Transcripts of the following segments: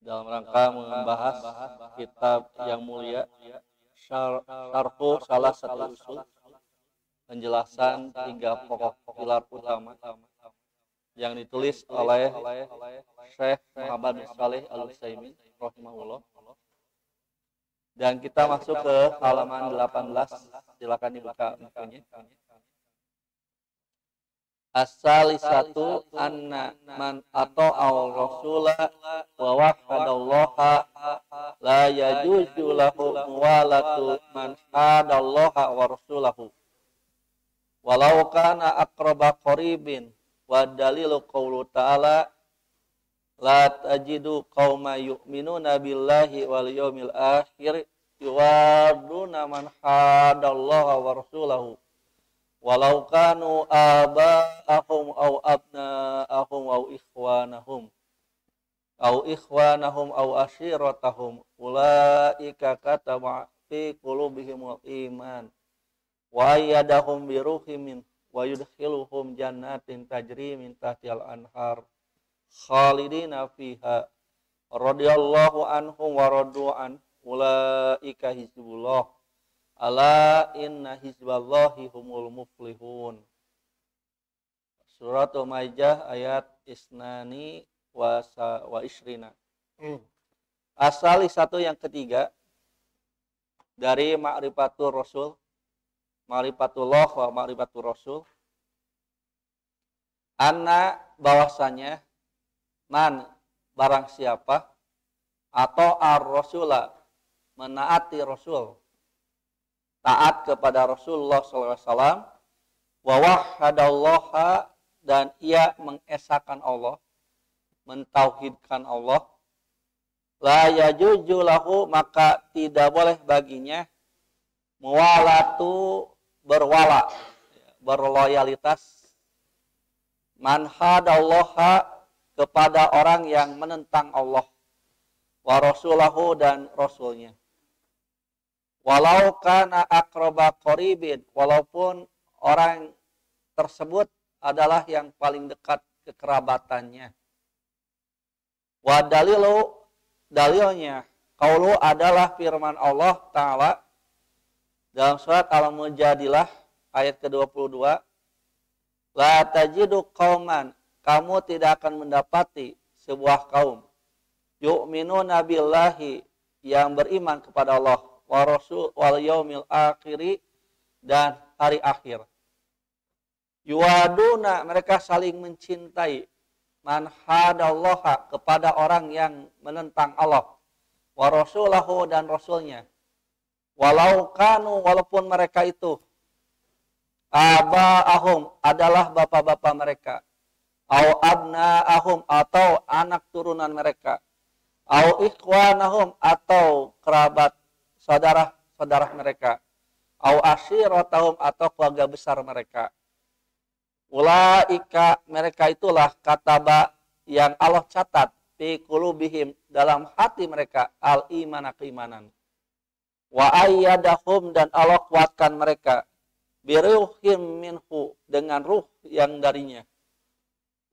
dalam rangka membahas kitab yang mulia Syarhu salah satu usul, penjelasan tiga pokok pilar utama yang ditulis oleh Syekh Muhammad bin Shalih Al-Utsaimin rahimahullah. Dan kita masuk ke halaman 18. Silakan dibuka bukunya. As-salisatu anna man ata'al rasula wa wahadallaha la yajuzu lahu muwalatu man hadallaha wa rasulahu walau kana aqraba qaribin wa dalilu qawlu ta'ala la tajidu qauma yu'minuna billahi wal yawmil akhir yuwaduna man hadallaha wa rasulahu walau kanu aba'ahum aw abna'ahum aw ikhwanahum aw ashiratahum ulaika kataba fi qulubihimul iman wa ayyadahum bi ruhin min wa yudkhiluhum jannatin tajri min tahtihal anhar khalidina fiha radhiyallahu anhum wa radu an ulaika hizbullah ala inna hizballahi humul muflihun. Surat Al-Maidah ayat isnani wa isrina. Asal satu yang ketiga dari ma'rifatul rasul, ma'rifatullah wa ma'rifatul rasul, anna bahwasanya man barang siapa atau ar-rasula menaati rasul, taat kepada Rasulullah SAW, wa wahadallaha dan ia mengesahkan Allah, mentauhidkan Allah, la yajuzu lahu maka tidak boleh baginya muwalatu berwala, berloyalitas, man hadallaha kepada orang yang menentang Allah, wa rasulahu dan rasulnya. Walau kana aqraba qaribin, walaupun orang tersebut adalah yang paling dekat kekerabatannya. Wa dalilnya qaulu adalah firman Allah Ta'ala dalam surat Al-Mujadilah ayat ke-22, la tajidu qauman, kamu tidak akan mendapati sebuah kaum yu'minuna billahi yang beriman kepada Allah wa rasul wal yaumil akhiri dan hari akhir. Yuwaduna mereka saling mencintai man hadallaha kepada orang yang menentang Allah wa rasulahu dan rasulnya. Walau kanu walaupun mereka itu aba'ahum adalah bapak-bapak mereka, au abna'ahum atau anak turunan mereka, au ikhwanahum atau kerabat saudara mereka, au ashiratahum atau keluarga besar mereka. Ulaika mereka itulah kataba yang Allah catat fi qulubihim dalam hati mereka al imana keimanan. Wa ayyadahum dan Allah kuatkan mereka biruhim minhu dengan ruh yang darinya.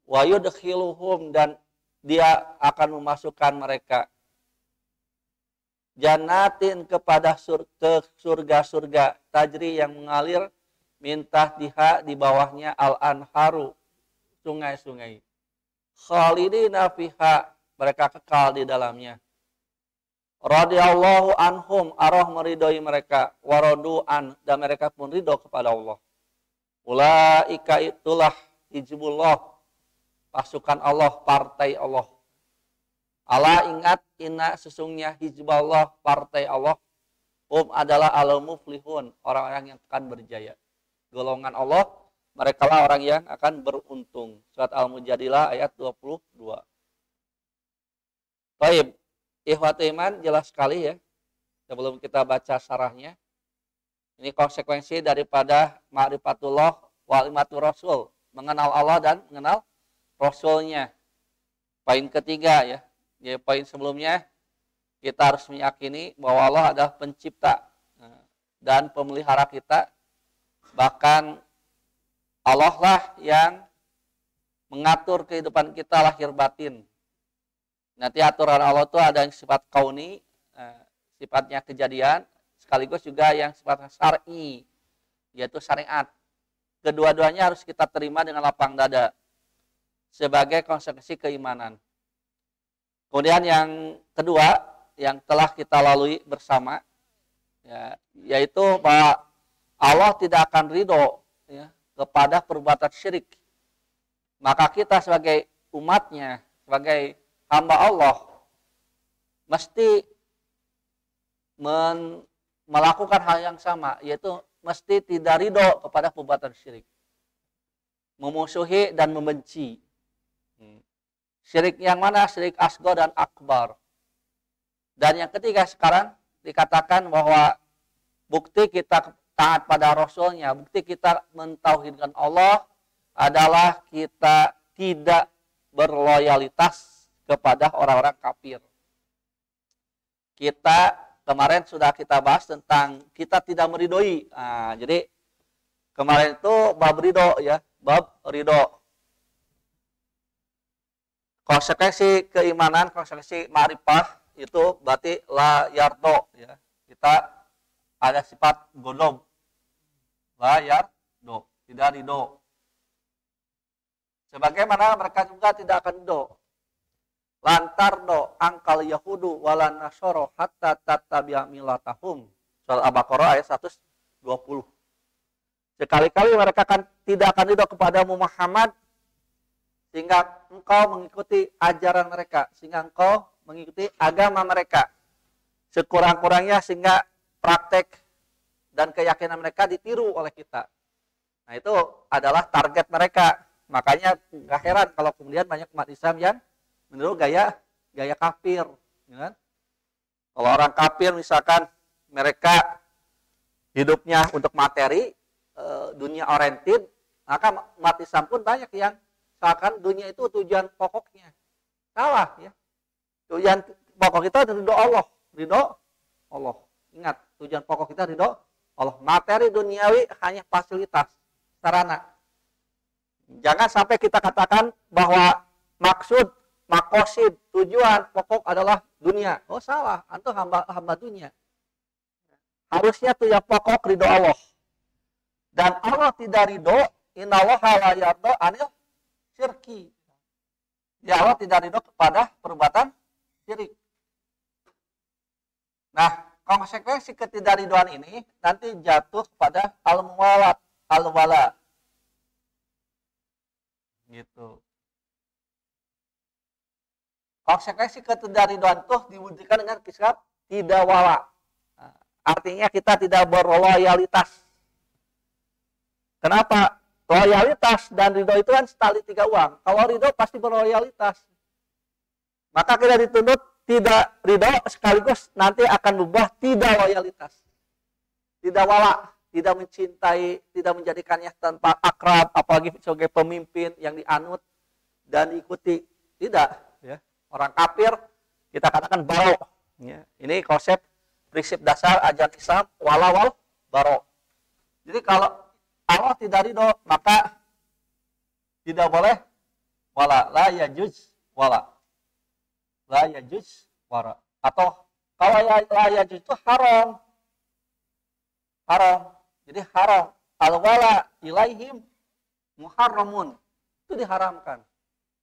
Wa yudkhiluhum dan dia akan memasukkan mereka jannatin kepada surga-surga tajri yang mengalir mintah diha di bawahnya al-anharu sungai-sungai khalidina fiha mereka kekal di dalamnya radhiyallahu anhum Allah meridhoi mereka waradu'an dan mereka pun ridho kepada Allah. Ulaika itulah hizbullah pasukan Allah, partai Allah. Allah ingat inna sesungguhnya hizballah partai Allah adalah al-muflihun orang-orang yang akan berjaya. Golongan Allah mereka lah orang yang akan beruntung. Surat Al-Mujadilah ayat 22. Baik, ikhwat iman jelas sekali ya. Sebelum kita baca syarahnya, ini konsekuensi daripada ma'rifatullah wa'limatul rasul, mengenal Allah dan mengenal rasulnya. Poin ketiga ya. Jadi poin sebelumnya kita harus meyakini bahwa Allah adalah pencipta dan pemelihara kita. Bahkan Allah lah yang mengatur kehidupan kita lahir batin. Nanti aturan Allah itu ada yang sifat kauni, sifatnya kejadian, sekaligus juga yang sifat syar'i, yaitu syariat. Kedua-duanya harus kita terima dengan lapang dada sebagai konsekuensi keimanan. Kemudian yang kedua yang telah kita lalui bersama, ya, yaitu bahwa Allah tidak akan ridho, ya, kepada perbuatan syirik. Maka kita sebagai umatnya, sebagai hamba Allah, mesti melakukan hal yang sama, yaitu mesti tidak ridho kepada perbuatan syirik, memusuhi dan membenci. Syirik yang mana? Syirik asghar dan akbar. Dan yang ketiga sekarang dikatakan bahwa bukti kita taat pada Rasulnya, bukti kita mentauhidkan Allah adalah kita tidak berloyalitas kepada orang-orang kafir. Kita kemarin sudah kita bahas tentang kita tidak meridhoi. Nah, jadi kemarin itu bab ridho, ya, bab ridho. Konsekuensi keimanan, konsekuensi ma'rifah itu berarti la yardo, ya. Kita ada sifat godom. La yardo, tidak ridho. Sebagaimana mereka juga tidak akan ridho. Lantardo angkal yahudu walan nasoro hatta tattabi'a millatahum. Surah Al-Baqarah ayat 120. Sekali-kali mereka tidak akan ridho kepada Muhammad sehingga engkau mengikuti ajaran mereka, sehingga engkau mengikuti agama mereka. Sekurang-kurangnya sehingga praktek dan keyakinan mereka ditiru oleh kita. Nah, itu adalah target mereka. Makanya nggak heran kalau kemudian banyak umat Islam yang meniru gaya kafir, ya kan? Kalau orang kafir misalkan mereka hidupnya untuk materi, dunia oriented, maka umat Islam pun banyak yang seakan dunia itu tujuan pokoknya. Salah, ya. Tujuan pokok kita ridho Allah, ridho Allah. Ingat, tujuan pokok kita ridho Allah. Materi duniawi hanya fasilitas, sarana. Jangan sampai kita katakan bahwa maksud, makosid, tujuan pokok adalah dunia. Oh, salah, antum hamba dunia. Harusnya tujuan pokok ridho Allah. Dan Allah tidak ridho, innallaha la yarda anil syirki. Ya, Allah tidak ridho kepada perbuatan syirik. Nah, konsekuensi ketidakridhoan ini nanti jatuh pada al-muwalat, al-wala. Gitu. Konsekuensi ketidakridhoan itu diwujudkan dengan sikap tidak wala. Nah, artinya kita tidak berloyalitas. Kenapa? Loyalitas dan ridho itu kan setali tiga uang. Kalau ridho pasti berloyalitas. Maka kita dituntut tidak ridho sekaligus nanti akan berubah tidak loyalitas. Tidak wala, tidak mencintai, tidak menjadikannya tanpa akrab, apalagi sebagai pemimpin yang dianut dan diikuti. Tidak, ya. Orang kafir kita katakan baro. Ya. Ini konsep prinsip dasar ajaran Islam wala wal baro. Jadi kalau Allah tidak ridho, maka tidak boleh wala, la yajuz wala. La yajuz wala. Atau kalau la yajuz itu haram. Haram. Jadi haram. Al-wala ilaihim muharramun. Itu diharamkan.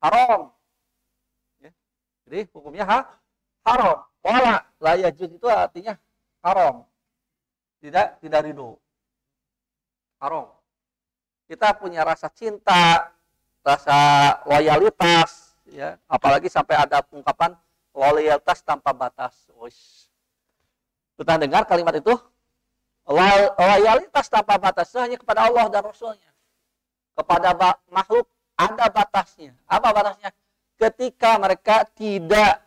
Haram. Ya. Jadi hukumnya haram. Wala, la yajuz itu artinya haram. Tidak ridho. Haram. Kita punya rasa cinta, rasa loyalitas, ya, apalagi sampai ada ungkapan loyalitas tanpa batas. Uish. Kita dengar kalimat itu, loyalitas tanpa batas itu hanya kepada Allah dan Rasulnya. Kepada makhluk ada batasnya. Apa batasnya? Ketika mereka tidak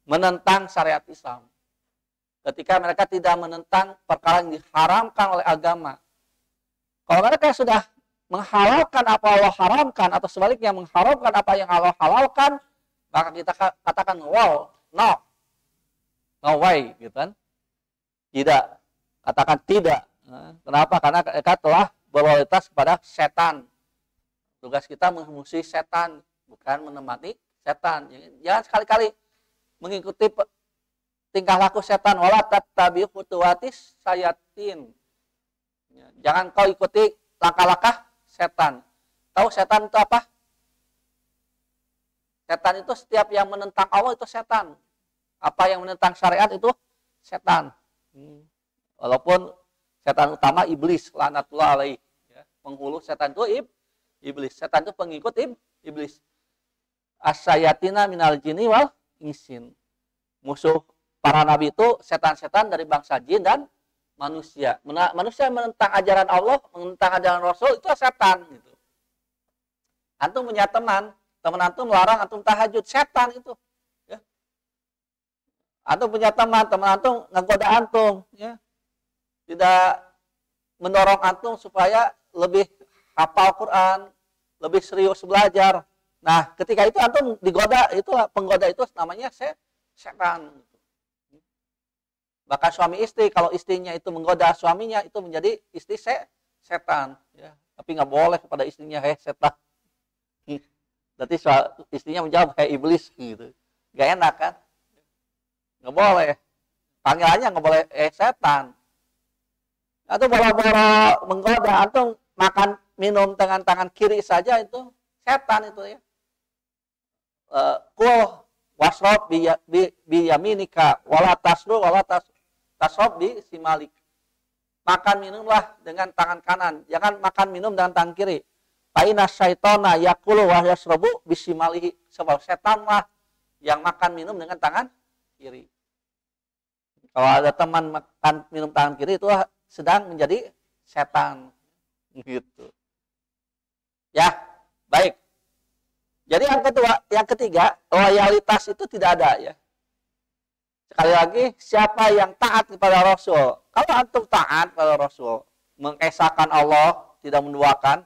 menentang syariat Islam. Ketika mereka tidak menentang perkara yang diharamkan oleh agama. Kalau mereka sudah menghalalkan apa Allah haramkan atau sebaliknya mengharamkan apa yang Allah halalkan, maka kita katakan wow, no way, gitu kan? Tidak, katakan tidak. Kenapa? Karena mereka telah berloyalitas kepada setan. Tugas kita memusuhi setan, bukan menemani setan. Jangan sekali-kali mengikuti tingkah laku setan. Wala tattabi khutuwatis sayatin. Jangan kau ikuti langkah-langkah setan. Tahu setan itu apa? Setan itu setiap yang menentang Allah itu setan. Apa yang menentang syariat itu setan. Walaupun setan utama iblis, laknatullah alaihi. Penghulu setan itu iblis. Setan itu pengikut iblis. Asyayatina minal jinni wal insin. Musuh para nabi itu setan-setan dari bangsa jin dan manusia. Manusia yang menentang ajaran Allah, menentang ajaran Rasul itu setan gitu. Antum punya teman antum melarang antum tahajud, setan itu. Ya. Antum punya teman antum ngegoda antum, ya. Tidak mendorong antum supaya lebih hafal Quran, lebih serius belajar. Nah, ketika itu antum digoda, itulah penggoda itu namanya setan. Bahkan suami istri, kalau istrinya itu menggoda suaminya, itu menjadi istri setan. Ya. Tapi nggak boleh kepada istrinya, setan. Berarti istrinya menjawab kayak iblis gitu. Gak enak kan? Nggak boleh. Panggilannya nggak boleh setan. Atau boro-boro menggoda, atau makan minum dengan tangan kiri saja itu setan itu ya. Kul wasrob biyaminika wala tasru wala tasrob bi simalik. Makan minumlah dengan tangan kanan, jangan makan minum dengan tangan kiri. Faina syaitona yakulu wa yasrobu bisimalihi. Sebab setanlah yang makan minum dengan tangan kiri. Kalau ada teman makan minum tangan kiri itu sedang menjadi setan. Gitu. Ya, baik. Jadi yang ketiga, loyalitas itu tidak ada ya. Sekali lagi, siapa yang taat kepada Rasul? Kalau antum taat kepada Rasul, mengesahkan Allah, tidak menduakan,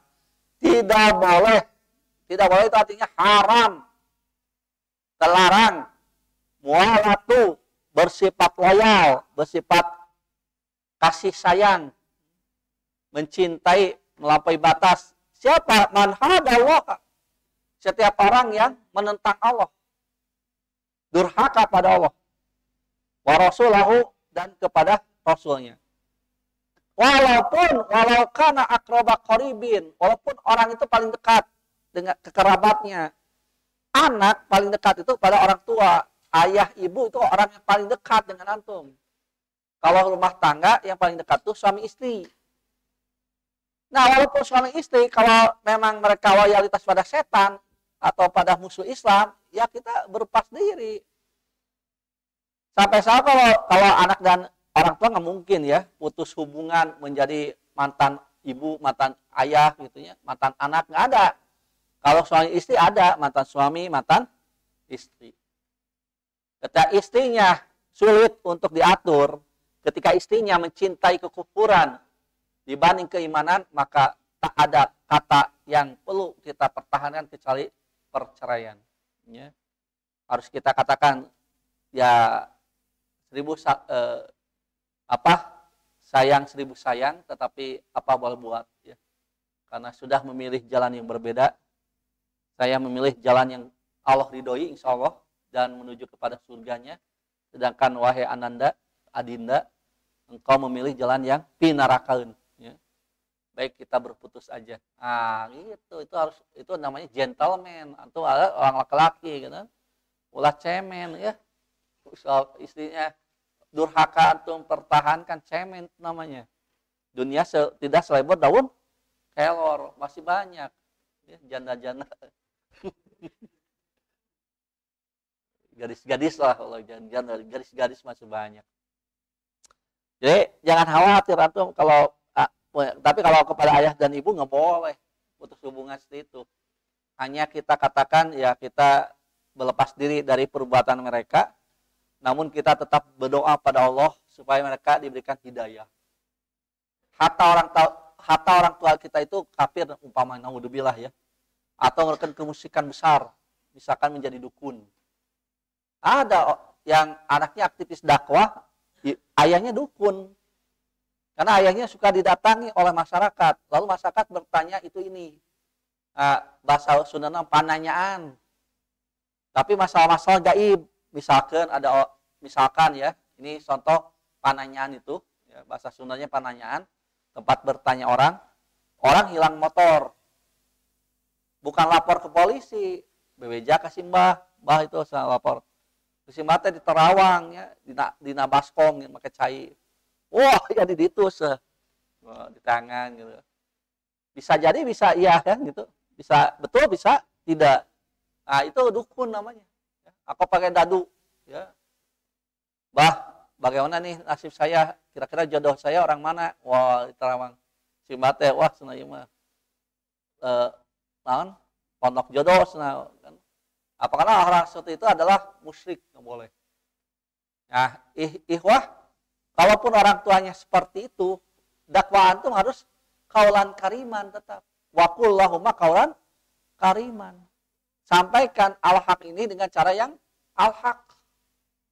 tidak boleh. Tidak boleh itu artinya haram. Terlarang. Mualatu, bersifat loyal, bersifat kasih sayang, mencintai melampaui batas. Siapa? Man hadallah. Setiap orang yang menentang Allah, durhaka pada Allah, wa rasulahu, dan kepada Rasulnya. Walau kana akraba qaribin, walaupun orang itu paling dekat dengan kekerabatnya. Anak paling dekat itu pada orang tua, ayah, ibu itu orang yang paling dekat dengan antum. Kalau rumah tangga yang paling dekat itu suami istri. Nah, walaupun suami istri, kalau memang mereka loyalitas pada setan atau pada musuh Islam, ya kita berlepas diri. Sampai kalau anak dan orang tua nggak mungkin ya putus hubungan menjadi mantan ibu, mantan ayah gitu ya, mantan anak nggak ada. Kalau suami istri ada, mantan suami, mantan istri. Ketika istrinya sulit untuk diatur, ketika istrinya mencintai kekufuran dibanding keimanan, maka tak ada kata yang perlu kita pertahankan kecuali perceraian. Ya. Harus kita katakan ya sayang 1000 sayang, tetapi apa boleh buat ya. Karena sudah memilih jalan yang berbeda. Saya memilih jalan yang Allah ridhoi insya Allah dan menuju kepada surganya. Sedangkan wahai Adinda, engkau memilih jalan yang pinarakaun. Ya. Baik, kita berputus aja. Ah, gitu. Itu namanya gentleman. Atau orang laki-laki gitu. Ulah cemen ya. Istrinya durhaka antum pertahankan, cemen namanya. Dunia tidak selebar daun kelor, masih banyak ya, janda-janda. Gadis-gadis lah, kalau janda, gadis-gadis masih banyak. Jadi jangan khawatir antum tapi kalau kepada ayah dan ibu nggak boleh putus hubungan seperti itu. Hanya kita katakan ya kita berlepas diri dari perbuatan mereka. Namun kita tetap berdoa pada Allah supaya mereka diberikan hidayah. Hatta orang tua kita itu kafir umpama naudzubillah ya. Atau melakukan kemusyrikan besar, misalkan menjadi dukun. Ada yang anaknya aktivis dakwah, ayahnya dukun. Karena ayahnya suka didatangi oleh masyarakat, lalu masyarakat bertanya itu ini. Bahasa Sundana pananyaan. Tapi masalah-masalah gaib, misalkan ya, ini contoh pananyaan itu, ya, bahasa Sundanya pananyaan, tempat bertanya orang, orang hilang motor, bukan lapor ke polisi, bebeja ke simbah, bah itu saya lapor. Ke simbah teh di Terawang ya, di Baskom pakai cair. Wah, ya di ditu di tangan gitu. Bisa jadi bisa iya kan gitu. Bisa betul bisa tidak. Nah, itu dukun namanya. Aku pakai dadu ya. Bah, bagaimana nih nasib saya? Kira-kira jodoh saya orang mana? Wah, di Terawang. Simbah teh wah cenah ieu mah. Naon? Pondok jodoh cenah kan. Apakah orang seperti itu adalah musyrik? Nggak boleh. Nah, ihwah, kalaupun orang tuanya seperti itu, dakwaan itu harus kaulan kariman tetap. Wa qul lahumma kaulan kariman. Sampaikan al-haq ini dengan cara yang al-haq.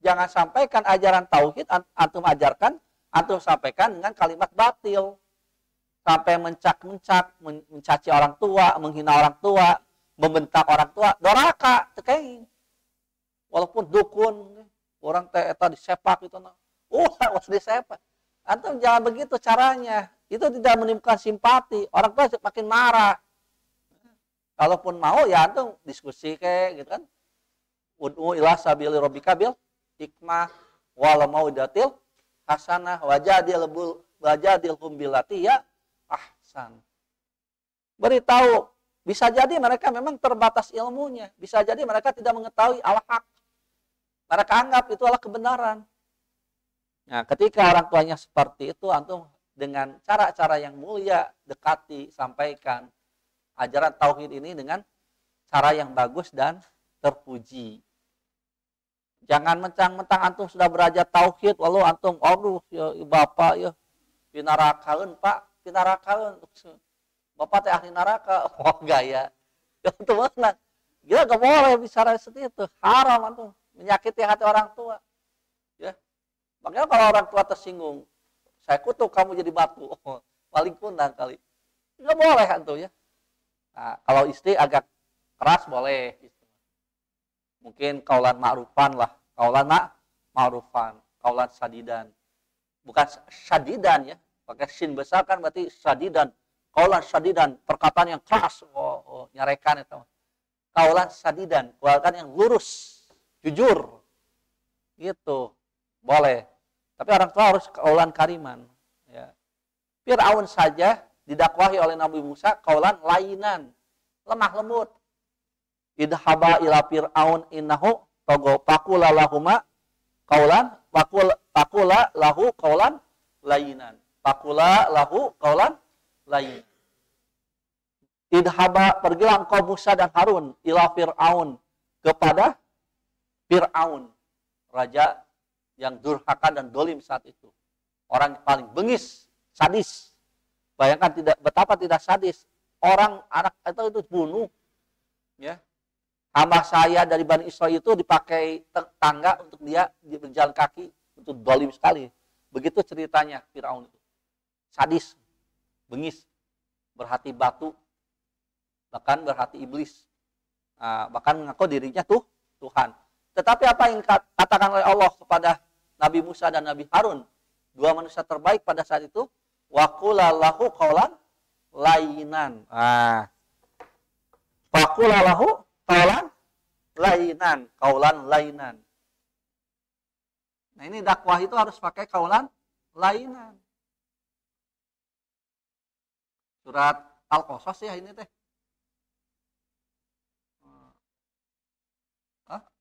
Jangan sampaikan ajaran tauhid antum ajarkan, antum sampaikan dengan kalimat batil. Sampai mencak-mencak, mencaci orang tua, menghina orang tua, membentak orang tua, doraka tekain. Walaupun dukun, orang teh eta disepak itu, harus disepak. Antum jangan begitu caranya. Itu tidak menimbulkan simpati. Orang tua makin marah. Kalaupun mau ya antum diskusi kayak gitu kan. Ud'u ila sabili rabbika bil hikmah wal mau'izatil hasanah wajadilhum billati ya ahsan. Beritahu, bisa jadi mereka memang terbatas ilmunya, bisa jadi mereka tidak mengetahui al-haq. Mereka anggap itu adalah kebenaran. Nah, ketika orang tuanya seperti itu, antum dengan cara-cara yang mulia dekati, sampaikan ajaran tauhid ini dengan cara yang bagus dan terpuji. Jangan mentang-mentang antum sudah belajar tauhid, lalu antum, aduh ya bapak ya, pinarakaun pak, pinarakaun. Bapak teh ahli neraka, oh gaya. Ya itu mana? Gila gak boleh bicara seperti itu, haram antum menyakiti hati orang tua. Ya, makanya kalau orang tua tersinggung, saya kutuk kamu jadi batu, paling kundang kali. Gak boleh antum ya. Nah, kalau istri agak keras boleh. Mungkin kaulan ma'rufan lah, kaulan ma'rufan, kaulan sadidan. Bukan sadidan ya, pakai sin besar kan berarti sadidan. Kaulan sadidan, perkataan yang keras, nyarekan itu. Kaulan sadidan, kaulan yang lurus, jujur. Gitu. Boleh. Tapi orang tua harus kaulan kariman, ya. Fir'aun saja didakwahi oleh Nabi Musa kaulan lainan, lemah lembut. Idhaba ila fir'aun innahu togo pakula lahuma kaulan pakula lahu kaulan lainan. Pakula lahu kaulan lainan. Idhaba, pergilah engkau Musa dan Harun ila fir'aun, kepada Fir'aun, raja yang durhaka dan dolim saat itu. Orang yang paling bengis, sadis. Bayangkan betapa tidak sadis. Orang anak itu bunuh. Ya. Hamba saya dari Bani Israel itu dipakai tangga untuk dia berjalan kaki. Itu dolim sekali. Begitu ceritanya Firaun itu. Sadis, bengis, berhati batu, bahkan berhati iblis. Nah, bahkan mengaku dirinya Tuhan. Tetapi apa yang katakan oleh Allah kepada Nabi Musa dan Nabi Harun, dua manusia terbaik pada saat itu, wa qula lahu qaulan lainan. Wa qula lahu qaulan lainan, qaulan lainan. Nah, ini dakwah itu harus pakai qaulan lainan. Surat Al-Qasas ya ini teh.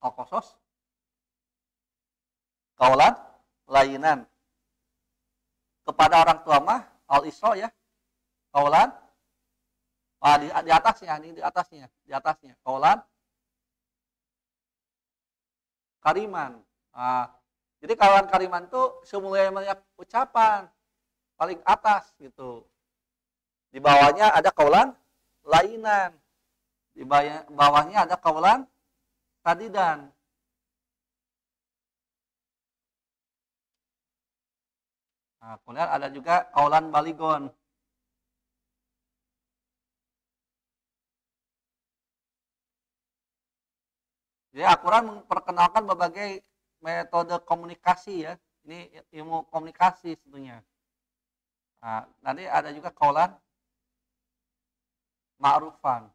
Al-Qasas. Qaulan lainan. Kepada orang tua mah Al-Isra ya. Qaulan di atasnya, ini di atasnya. Qaulan kariman. Jadi qaulan kariman itu semuanya ucapan paling atas gitu. Di bawahnya ada qaulan lainan. Di bawahnya ada qaulan sadidan. Nah, kemudian ada juga qaulan baligon. Jadi Al-Quran memperkenalkan berbagai metode komunikasi ya. Ini ilmu komunikasi tentunya. Nah, nanti ada juga kaulan ma'rufan.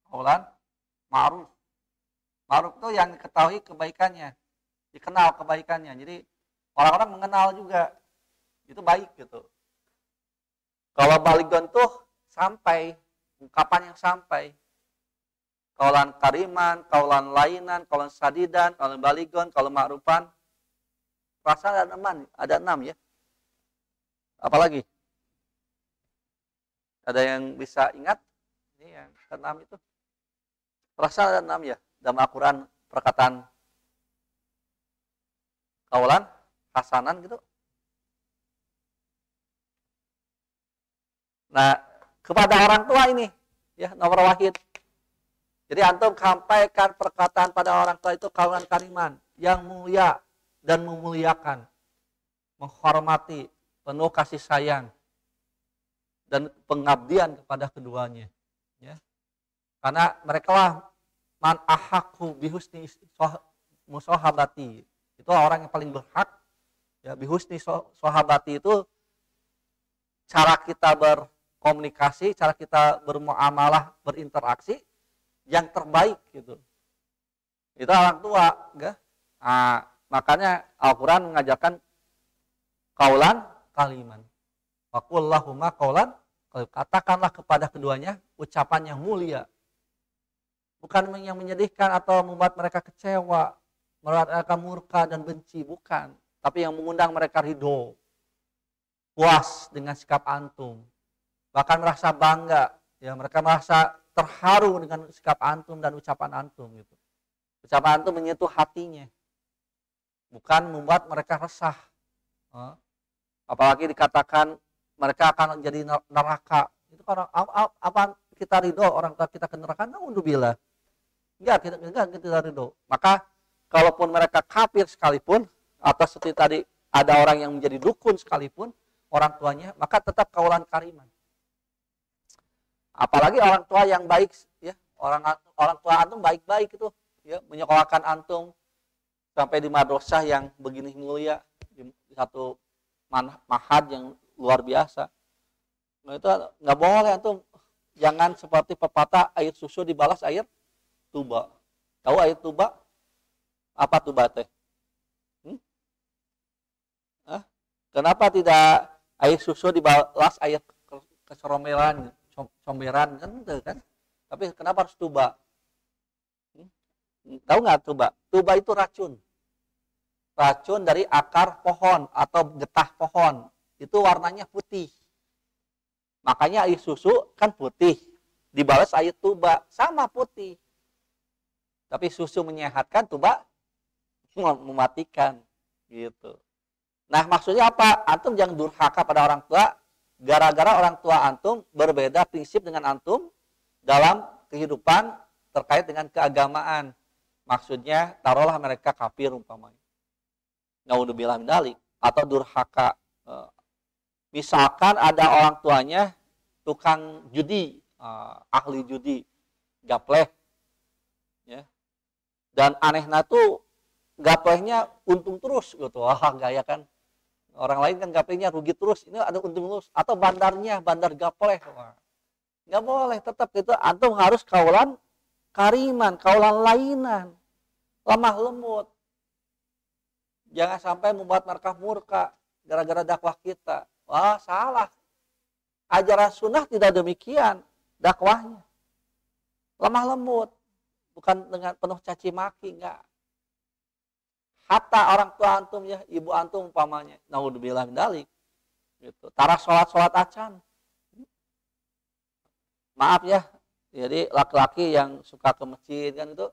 Kaulan ma'ruf. Ma'ruf itu yang diketahui kebaikannya, dikenal kebaikannya. Jadi orang-orang mengenal juga itu baik gitu. Kalau baligon tuh sampai, ungkapan yang sampai. Kaulan kariman, kaulan lainan, kaulan sadidan, kaulan baligon, kaulan ma'rufan. Perasaan ada 6 ya. Apalagi? Ada yang bisa ingat? Ini yang ke-6 itu. Perasaan ada 6 ya. Dalam Al-Quran perkataan kaulan, hasanan gitu. Nah, kepada orang tua ini, ya nomor wahid. Jadi antum sampaikan perkataan pada orang tua itu kaulan kariman, yang mulia dan memuliakan, menghormati, penuh kasih sayang dan pengabdian kepada keduanya. Ya. Karena mereka lah man ahakku bihusni musohabati. Itu orang yang paling berhak. Ya, bihusni sohabati itu cara kita berkomunikasi, cara kita bermuamalah, berinteraksi yang terbaik gitu. Itu orang tua, enggak? Nah, makanya Al-Qur'an mengajarkan kaulan kaliman. Faqullahuma kaulan, katakanlah kepada keduanya ucapan yang mulia. Bukan yang menyedihkan atau membuat mereka kecewa, membuat mereka murka dan benci, bukan. Tapi yang mengundang mereka ridho, puas dengan sikap antum. Bahkan merasa bangga, ya mereka merasa terharu dengan sikap antum dan ucapan antum gitu. Ucapan antum menyentuh hatinya. Bukan membuat mereka resah. Apalagi dikatakan mereka akan jadi neraka. Itu kalau apa kita ridho orang tua kita ke neraka? Naudzubillah. Enggak kita ridho. Maka kalaupun mereka kafir sekalipun atau seperti tadi ada orang yang menjadi dukun sekalipun orang tuanya, maka tetap kaulan kariman. Apalagi orang tua yang baik ya, orang tua antum baik-baik itu ya, menyekolahkan antum sampai di madrasah yang begini mulia, di satu mahad yang luar biasa. Nah, itu nggak boleh antum, jangan seperti pepatah air susu dibalas air tuba. Tahu air tuba? Apa tuba teh? Kenapa tidak air susu dibalas air keseromelan? Comberan kan gitu kan, tapi kenapa harus tuba? Tahu nggak tuba? Tuba itu racun dari akar pohon atau getah pohon, itu warnanya putih, makanya air susu kan putih, dibalas air tuba sama putih, tapi susu menyehatkan, tuba mematikan gitu. Nah maksudnya apa? Antum jangan durhaka pada orang tua gara-gara orang tua antum berbeda prinsip dengan antum dalam kehidupan terkait dengan keagamaan. Maksudnya taruhlah mereka kafir umpamanya. Naudzubillah min dzalik, atau durhaka. Misalkan ada orang tuanya tukang judi, ahli judi, gapleh. Ya. Dan anehna tuh gaplehnya untung terus gitu. Wah, gaya kan. Orang lain kan gaplehnya rugi terus, ini ada untung terus. Atau bandar gapleh. Nggak boleh, tetap itu antum harus kaulan kariman, kaulan lainan, lemah lembut. Jangan sampai membuat mereka murka gara-gara dakwah kita. Wah, salah. Ajaran sunnah tidak demikian dakwahnya. Lemah lembut, bukan dengan penuh caci maki, enggak. Hatta orang tua antum ya, ibu antum umpamanya, naudzubillah min dzalik. Gitu. Tara sholat acan. Maaf ya, jadi laki-laki yang suka ke masjid kan itu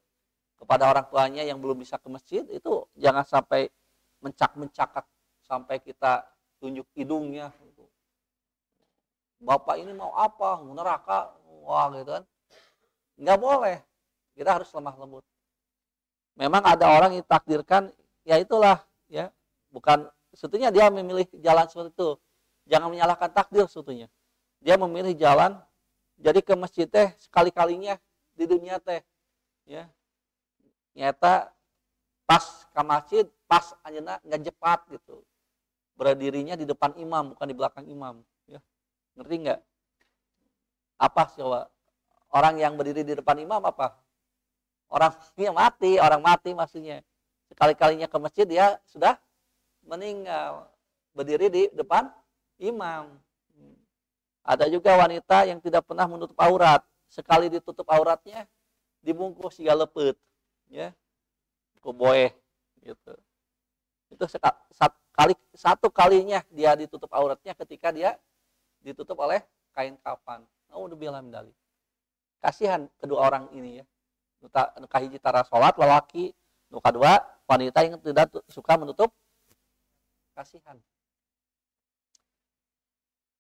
kepada orang tuanya yang belum bisa ke masjid itu jangan sampai mencak-mencakak sampai kita tunjuk hidungnya. Gitu. Bapak ini mau apa? Mau neraka? Wah gitu kan. Nggak boleh. Kita harus lemah lembut. Memang ada orang yang takdirkan, ya itulah ya, bukan sebetulnya dia memilih jalan seperti itu. Jangan menyalahkan takdir sebetulnya. Dia memilih jalan jadi ke masjid teh sekali-kalinya di dunia teh, ya. nyata pas ke masjid, pas anjeunna ngejepat gitu. Berdirinya di depan imam, bukan di belakang imam. Ya. Ngerti nggak? Apa sih orang yang berdiri di depan imam apa? Orang mati maksudnya. Sekali-kalinya ke masjid dia sudah meninggal. Berdiri di depan imam. Ada juga wanita yang tidak pernah menutup aurat. Sekali ditutup auratnya, dibungkus hingga lepet. Ya. Kuboeh. Gitu. Itu satu kalinya dia ditutup auratnya ketika dia ditutup oleh kain kafan. Naudzubillah min dzalik. Kasihan kedua orang ini ya. Nu kahiji tara salat lalaki, nu kadua wanita yang tidak suka menutup. Kasihan.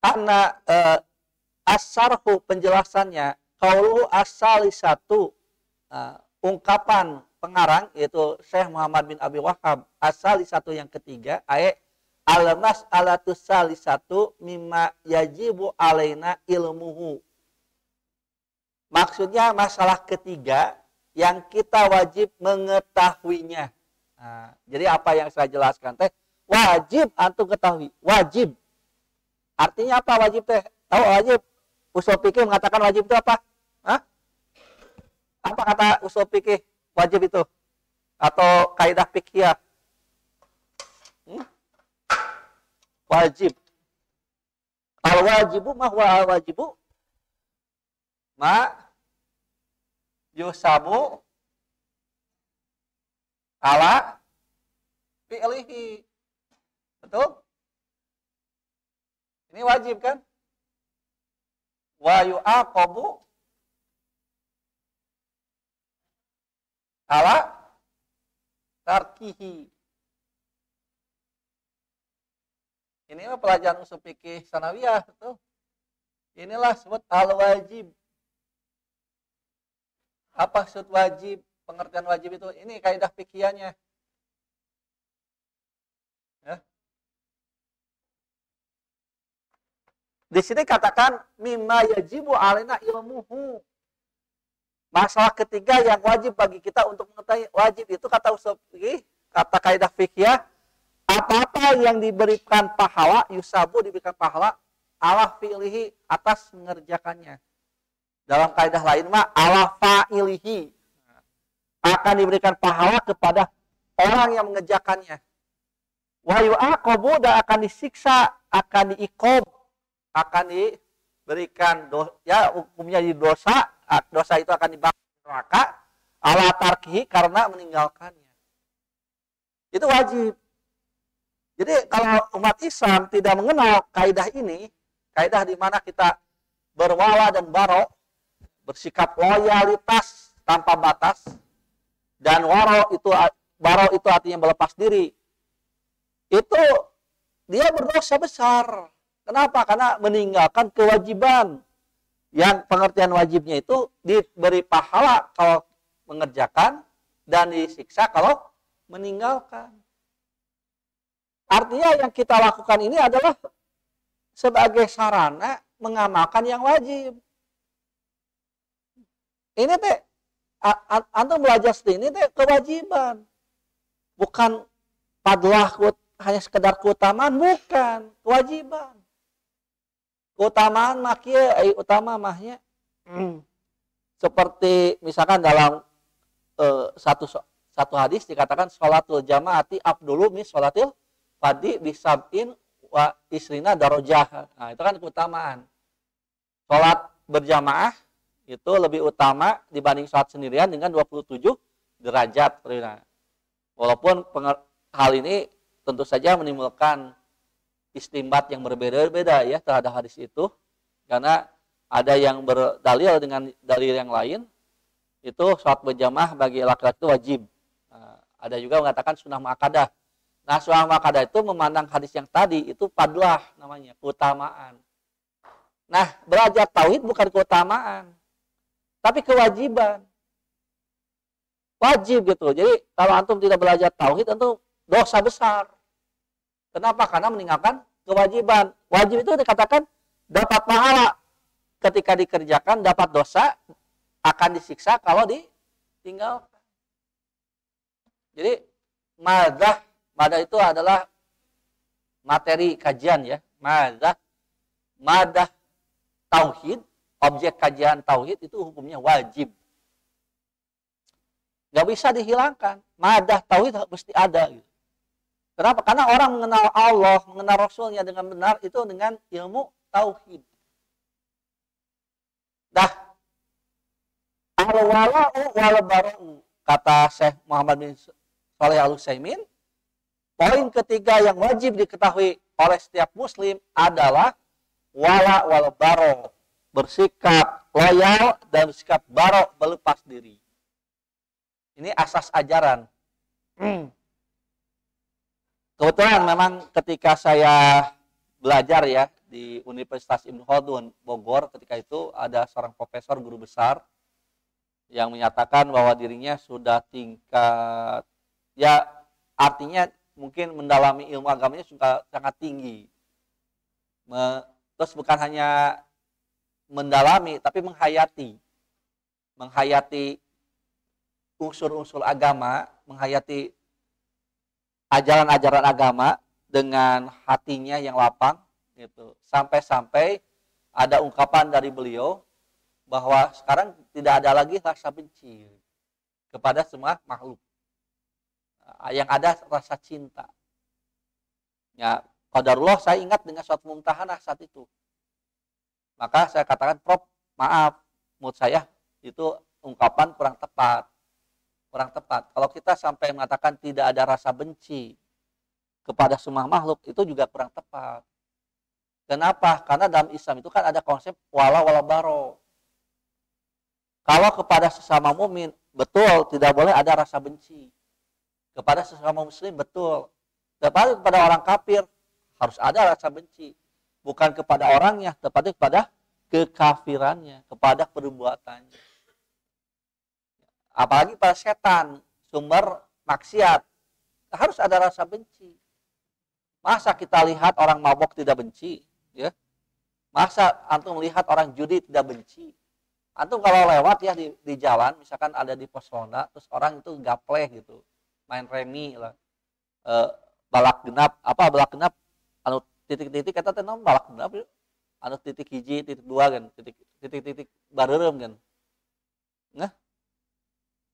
Karena asarhu penjelasannya, qaulu as-salisatu ungkapan pengarang yaitu Syekh Muhammad bin Abi Wahhab as-salisatu yang ketiga al-mas'alatus salisatu mimma yajibu alaina ilmuhu. Maksudnya masalah ketiga yang kita wajib mengetahuinya. Nah, jadi apa yang saya jelaskan teh wajib antum ketahui, wajib. Artinya apa wajib teh? Tahu wajib? Usul fikih mengatakan wajib itu apa? Hah? Apa kata usul fikih wajib itu? Atau kaidah fikih? Wajib. Al wajibu ma huwa al wajibu ma yusabu ala fi'lihi. Betul? Ini wajib kan? Wa yu'aqabu ala tarkihi. Ini pelajaran usul fikih sanawiyah, betul? Inilah sebut al-wajib. Apa maksud wajib? Pengertian wajib itu ini kaidah fikihnya. Ya. Di sini katakan mimma yajibu alaina ilmuhu. Masalah ketiga yang wajib bagi kita untuk mengetahui wajib itu kata usul fikih, kata kaidah fikih, apa-apa yang diberikan pahala, yusabu diberikan pahala ala fi'lihi atas mengerjakannya. Dalam kaidah lain mah ala fa'ilihi. Akan diberikan pahala kepada orang yang mengerjakannya. Wa yu'aqabu dan akan disiksa, akan diiqab, akan diberikan ya hukumnya di dosa itu akan dibakar neraka ala tarkihi karena meninggalkannya. Itu wajib. Jadi kalau umat Islam tidak mengenal kaidah ini, kaidah di mana kita berwala dan barok, bersikap loyalitas tanpa batas, dan baro itu artinya melepas diri, itu dia berdosa besar. Kenapa? Karena meninggalkan kewajiban. Yang pengertian wajibnya itu diberi pahala kalau mengerjakan dan disiksa kalau meninggalkan. Artinya yang kita lakukan ini adalah sebagai sarana mengamalkan yang wajib. Ini teh antum belajar ini teh kewajiban. Bukan padlah hanya sekedar keutamaan, bukan, kewajiban. Keutamaan mah kieu utama mahnya. Seperti misalkan dalam satu hadis dikatakan sholatul jamaati afdulu min sholatil fadi bisab'in wa isrina darajah. Nah, itu kan keutamaan. Sholat berjamaah itu lebih utama dibanding sholat sendirian dengan 27 derajat. Walaupun hal ini tentu saja menimbulkan istimbat yang berbeda-beda ya terhadap hadis itu. Karena ada yang berdalil dengan dalil yang lain, itu sholat berjamaah bagi laki-laki itu wajib. Nah, ada juga mengatakan sunnah muakkadah. Nah, sunnah muakkadah itu memandang hadis yang tadi itu padlah namanya, keutamaan. Nah, belajar tauhid bukan keutamaan, tapi kewajiban. Wajib gitu. Jadi kalau antum tidak belajar tauhid, antum dosa besar. Kenapa? Karena meninggalkan kewajiban. Wajib itu dikatakan dapat pahala ketika dikerjakan, dapat dosa, akan disiksa kalau ditinggalkan. Jadi madah itu adalah materi kajian ya. Madah tauhid, objek kajian tauhid itu hukumnya wajib. Nggak bisa dihilangkan. Madah tauhid mesti ada. Gitu. Kenapa? Karena orang mengenal Allah, mengenal Rasulnya dengan benar itu dengan ilmu tauhid. Dah, al-wala'u wal-bara'u, kata Syekh Muhammad bin Shalih Al-Utsaimin, poin ketiga yang wajib diketahui oleh setiap muslim adalah wala wal baro, bersikap loyal dan bersikap baro, berlepas diri. Ini asas ajaran. Kebetulan memang ketika saya belajar ya di Universitas Ibnu Khaldun Bogor, ketika itu ada seorang profesor guru besar yang menyatakan bahwa dirinya sudah tingkat, ya artinya mungkin mendalami ilmu agamanya sudah sangat tinggi. Terus bukan hanya mendalami, tapi menghayati unsur-unsur agama, menghayati ajaran-ajaran agama dengan hatinya yang lapang, gitu. Sampai-sampai ada ungkapan dari beliau bahwa sekarang tidak ada lagi rasa benci kepada semua makhluk. Yang ada rasa cinta. Ya, qadarullah saya ingat dengan suatu mumtahanah saat itu. Maka saya katakan, Prof, maaf, menurut saya itu ungkapan kurang tepat. Kurang tepat. Kalau kita sampai mengatakan tidak ada rasa benci kepada semua makhluk, itu juga kurang tepat. Kenapa? Karena dalam Islam itu kan ada konsep wala wala baro. Kalau kepada sesama mukmin, betul tidak boleh ada rasa benci. Kepada sesama muslim, betul. Tetapi kepada orang kafir harus ada rasa benci. Bukan kepada orangnya, tetapi kepada kekafirannya, kepada perbuatannya. Apalagi pada setan, sumber maksiat, harus ada rasa benci. Masa kita lihat orang mabok tidak benci, ya? Masa antum melihat orang judi tidak benci? Antum kalau lewat ya di jalan, misalkan ada di pos ronda, terus orang itu gapleh gitu, main remi lah, balak genap, anu titik-titik kata tenang balak genap, anu titik hiji, titik dua kan, titik bareureum kan, nah,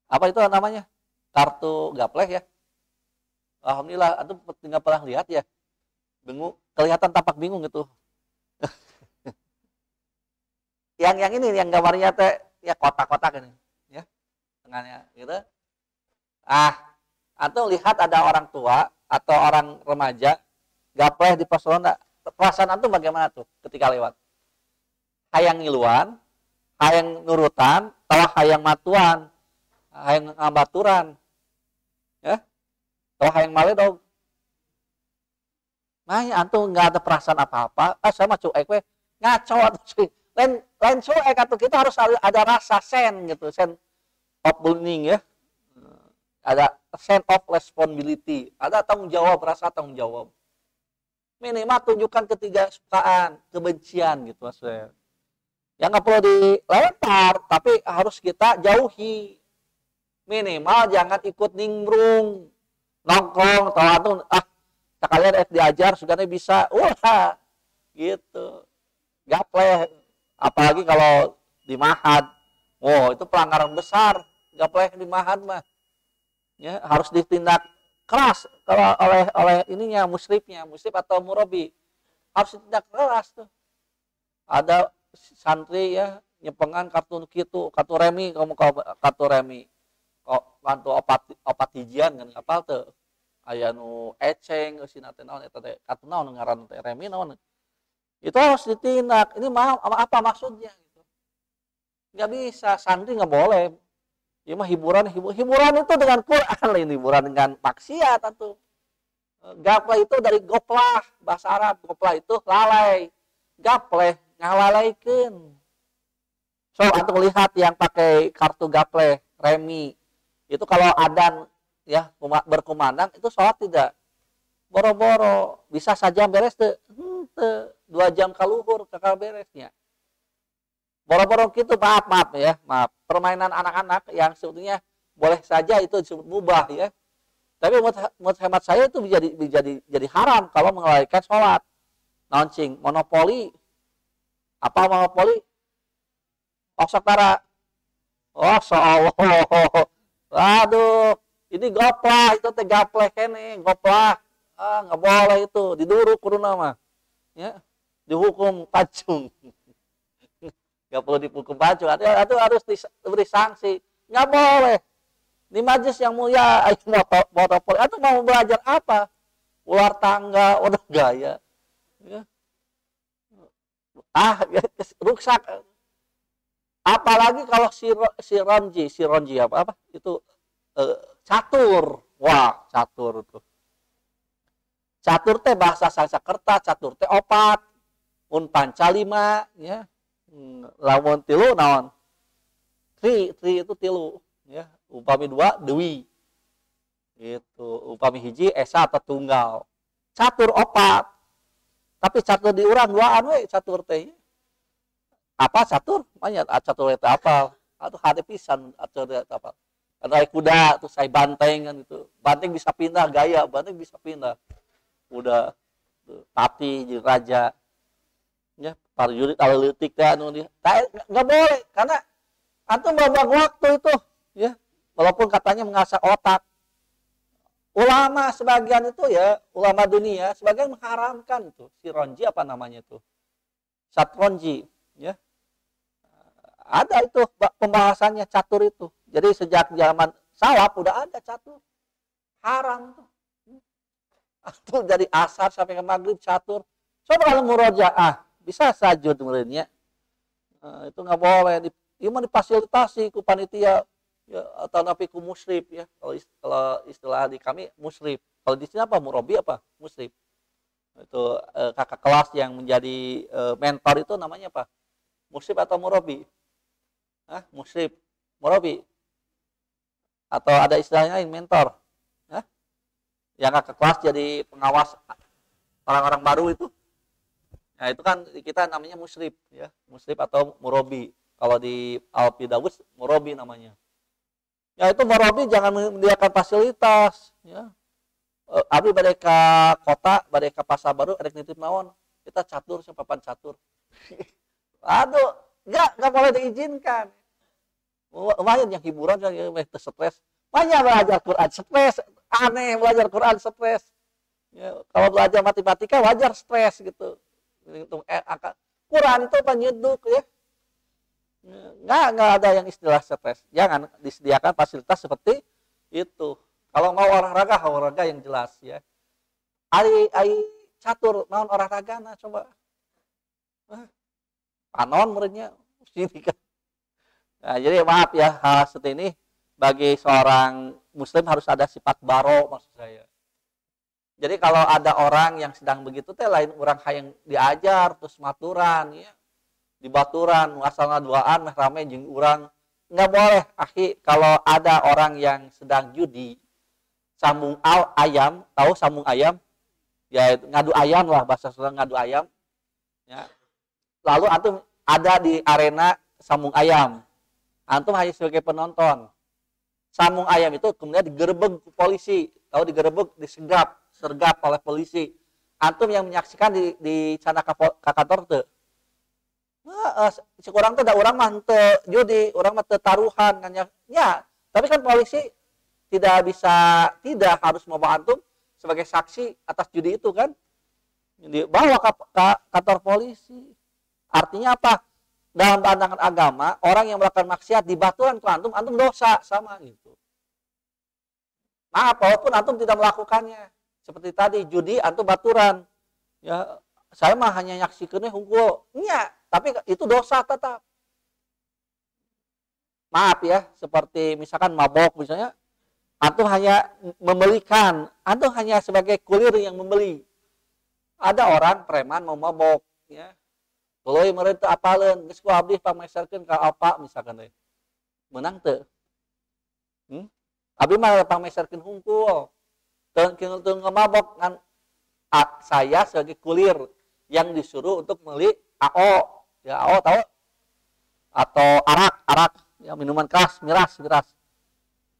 apa itu namanya, kartu gapleh ya, alhamdulillah, antum tinggal pernah lihat ya, bingung, kelihatan tampak bingung gitu. Yang ini yang gambarnya teh ya kotak-kotak ini ya tengahnya gitu. Atau lihat ada orang tua atau orang remaja gapleh di pos ronda, perasaan antum bagaimana tuh ketika lewat? Hayang ngiluan, hayang nurutan, tawa hayang matuan, hayang ngabaturan, ya, tawa hayang maledog. Nah, antum nggak ada perasaan apa-apa, sama cuek we ngaco atuh cuy. Lain cuek atau kita harus ada rasa sen gitu, sen of belonging ya, ada sense of responsibility, ada tanggung jawab, rasa tanggung jawab. Minimal tunjukkan ketidaksukaan, kebencian gitu maksudnya. Yang nggak perlu dilempar, tapi harus kita jauhi. Minimal jangan ikut nimbrung, nongkrong, atau sekalian diajar sudah bisa, wah gitu, gapleh. Apalagi kalau di mahad, itu pelanggaran besar, gapleh di mahad mah, ya harus ditindak keras kalau oleh ininya muslim atau murabi, harus ditindak keras tuh. Ada santri ya nyepengan kartu kitu, kartu remi, kartu remi, kartu opat hijian kan kapal tuh, aya nu eceng eusina teh naon eta teh, kartu naon ngaran teh remi naon. Itu harus ditindak. Ini apa maksudnya? Gitu. Nggak bisa, santri nggak boleh. Ya mah hiburan itu dengan Quran, lain hiburan dengan maksiat atau gapleh itu dari goplah, bahasa Arab. Goplah itu lalai. Gapleh ngalalaikeun. So, antum lihat yang pakai kartu gapleh, remi. Itu kalau adan ya berkumandang itu sholat tidak. Boro-boro, bisa saja beres tuh. 2 jam kaluhur kakak beresnya. Boro-boro gitu, maaf ya, permainan anak-anak yang sebetulnya boleh saja itu disebut mubah ya. Tapi menurut hemat saya itu jadi haram kalau melalaikan sholat. Nauncing monopoli, apa monopoli? Oh saudara, oh Allah, aduh, ini goplah itu teh gapleh kene, goplah, nggak boleh itu, diduru kudu nama, ya, dihukum pacung, nggak perlu dihukum pacung, itu harus diberi sanksi, nggak boleh. Di majelis yang mulia, itu monopoli, atau mau belajar apa? Ular tangga, udah gaya. Ya. Rusak. Apalagi kalau si ronji apa itu catur. Wah, catur tuh. Catur teh bahasa Sanskerta, catur teh opat. Un pancalima ya. Lamun tilu naon? Tri itu tilu ya. Upami dua dewi. Itu upami hiji esa atau tunggal. Catur opat. Tapi catur diurang duaan we catur teh. Apa catur? Banyak catur teh apal. Atau hade pisan catur teh apal. Ada kuda terus saya banteng kan itu. Banteng bisa pindah gaya, banteng bisa pindah. Udah tati jadi raja. Ya, prajurit aleutik teh anu dia. Enggak boleh karena antum babak waktu itu, ya. Walaupun katanya mengasah otak. Ulama sebagian itu ya, ulama dunia sebagian mengharamkan itu. Si ronji apa namanya itu? Satronji, ya. Ada itu pembahasannya catur itu. Jadi sejak zaman salaf udah ada catur. Haram tuh. Itu dari asar sampai ke maghrib catur. Coba kalau murojaah, bisa sajud muridnya. Itu nggak boleh. Ini difasilitasi ku panitia. Ya, atau nafiku musrif ya, kalau istilah di kami musrif. Kalau di sini apa murabi apa musrif? Itu kakak kelas yang menjadi mentor itu namanya apa? Musrif atau murabi? Musrif, murabi. Atau ada istilahnya lain mentor? Yang kakak kelas jadi pengawas orang-orang baru itu. Nah itu kan kita namanya musrif ya, musrif atau murabi. Kalau di Al-Fidawus murabi namanya. Ya itu murabi jangan menyediakan fasilitas ya. Abi bade ka kota, bade ka pasar baru ada nitip naon, kita catur papan catur. Aduh, enggak boleh diizinkan. Lumayan yang hiburan yang stres. Banyak belajar Quran stres, aneh belajar Quran stres. Ya, kalau belajar matematika wajar stres gitu. Hitung angka. Quran itu penyeduk ya. Nggak ada yang istilah stres. Jangan disediakan fasilitas seperti itu. Kalau mau olahraga yang jelas ya. Ari catur naon olahraga nah coba. Panon muridnya sini kan. Nah, jadi maaf ya hal seperti ini bagi seorang muslim harus ada sifat baro maksud saya. Jadi kalau ada orang yang sedang begitu teh lain orang yang diajar terus maturan ya. Di baturan asalna duaan meh rame jeung urang nggak boleh akhi. Kalau ada orang yang sedang judi sambung ayam, tahu sambung ayam ya ngadu ayam lah bahasa Sunda, ngadu ayam ya. Lalu antum ada di arena sambung ayam, antum hanya sebagai penonton. Sambung ayam itu kemudian digerebek polisi, tahu digerebek, sergap oleh polisi. Antum yang menyaksikan di sana ke kantor tuh. Sekurang tuh ada orang mah teu judi, orang mah teu taruhan kan ya. Tapi kan polisi tidak harus membawa antum sebagai saksi atas judi itu kan. Dibawa ke kantor polisi. Artinya apa? Dalam pandangan agama, orang yang melakukan maksiat di baturan ke antum dosa sama gitu. Maaf, walaupun antum tidak melakukannya. Seperti tadi judi antum baturan. Ya, saya mah hanya nyaksikannya hukum. Iya. Tapi itu dosa tetap. Maaf ya, seperti misalkan mabok misalnya, antum hanya membelikan, antum hanya sebagai kulir yang membeli. Ada orang preman mau mabok, ya. Kalau mereka apalen, geus ku abdi pameserkeun ka apa misalkan deh. Menang teu? Abdi mah pameserkeun hungkul. Teu ngamabok ngan saya sebagai kulir yang disuruh untuk beli AO. Ya, AO tahu? Atau arak, ya minuman keras, miras.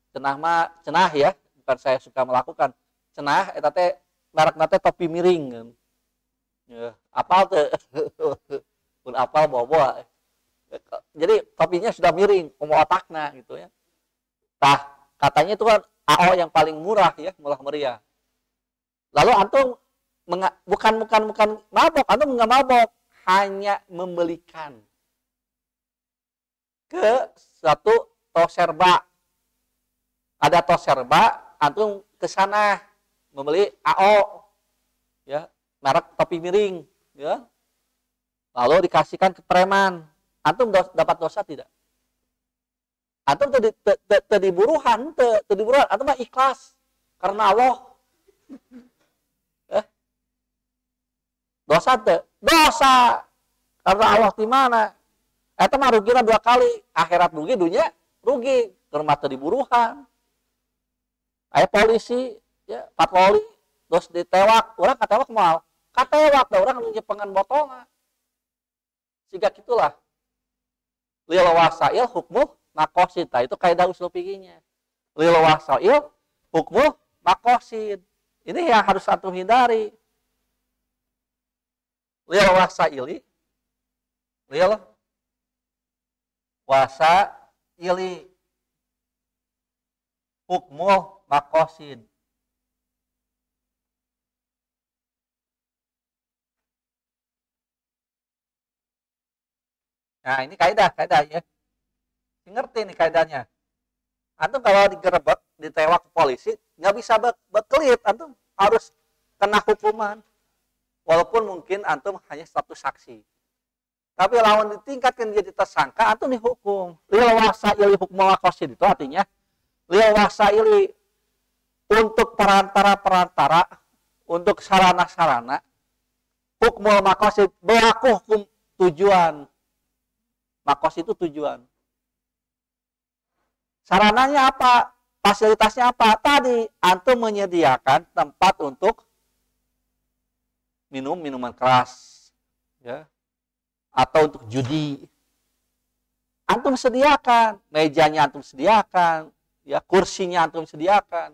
Cenah ya, bukan saya suka melakukan. Cenah eta teh merekna teh topi miring kan. Ya, apal teh. Pun apal bawa. Jadi topinya sudah miring, komo otakna gitu ya. Tah, katanya itu kan AO yang paling murah ya, murah meriah. Lalu antum bukan mabok, antum nggak mabok, hanya membelikan ke satu toserba. Ada toserba, antum ke sana membeli AO ya, merek topi miring ya. Lalu dikasihkan ke preman. Antum dapat dosa tidak? Antum tadi buruhan, antum mah ikhlas karena Allah. Dosa teh, dosa karena Allah di mana? Eta mah rugina 2 kali, akhirat rugi, dunia rugi, karena tadi buruhan. Aya polisi, ya, patroli, terus ditewak, orang katewak moal, katewak, da orang nyepengan botolna. Sehingga gitulah. Lil wasail hukmu makosid. Nah, itu kaidah usul fikihnya. Lil wasail hukmu makosid. Ini yang harus antum hindari. Lil wasaili. Lil wasaili hukmu makosid. Nah, ini kaidah ya. Ngerti nih kaidahnya. Antum kalau digerebek, ditewak polisi, nggak bisa berkelit. Antum harus kena hukuman. Walaupun mungkin antum hanya status saksi. Tapi lawan ditingkatkan jadi tersangka, antum dihukum. Lil wasaili hukmu makosid itu artinya lil wasaili untuk perantara-perantara, untuk sarana-sarana, hukmul makosid berlaku hukum tujuan. Makos itu tujuan. Sarananya apa? Fasilitasnya apa? Tadi antum menyediakan tempat untuk minum minuman keras, ya, atau untuk judi. Antum sediakan, mejanya antum sediakan, ya, kursinya antum sediakan.